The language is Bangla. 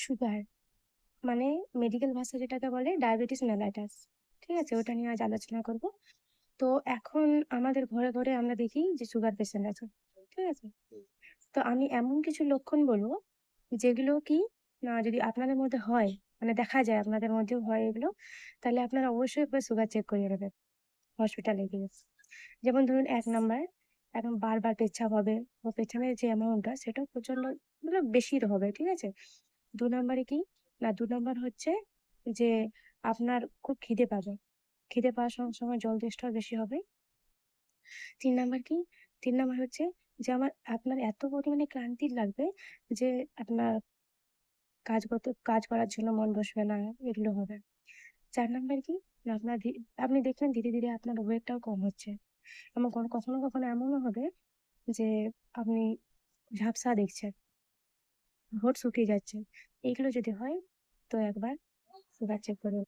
সুগার মানে মেডিকেল ভাষা যেটাকে বলে ডায়াবেটিস মেলাইটাস। ঠিক আছে? ওটা নিয়ে আজ আলোচনা করব। তো এখন আমাদের ঘরে ঘরে আমরা দেখি যে সুগার পেশেন্ট আছে। ঠিক আছে? তো আমি এমন কিছু লক্ষণ বলবো যেগুলো কি না যদি আপনাদের মধ্যে হয়, মানে দেখা যায় আপনাদের মধ্যেও হয় এগুলো, তাহলে আপনারা অবশ্যই একবার সুগার চেক করিয়ে নেবেন হসপিটালে গিয়ে। যেমন ধরুন ১ নাম্বার, এখন বারবার পেচ্ছাপ হবে ও পেছনের যে অ্যামাউন্টটা সেটাও প্রচন্ড মানে বেশির হবে। ঠিক আছে? ২ নাম্বারে কি? না ২ নাম্বার হচ্ছে যে আপনার খুব খিদে পাবে। খিদে পাওয়ার সঙ্গে, সঙ্গে জল তেষ্টাও বেশি হবে। ৩ নাম্বার কি? ৩ নাম্বার হচ্ছে যে আপনার এত পরিমাণে ক্লান্তি লাগবে যে আপনার কাজ করার জন্য মন বসবে না, এগুলো হবে। ৪ নাম্বার কি? না আপনি দেখবেন ধীরে, ধীরে আপনার ওয়েটটাও কম হচ্ছে। এবং কখনো, কখনো এমনও হবে যে আপনি ঝাপসা দেখছেন, ঠোঁট শুকিয়ে যাচ্ছে। এগুলো যদি হয় তো একবার সুগার চেক করুন।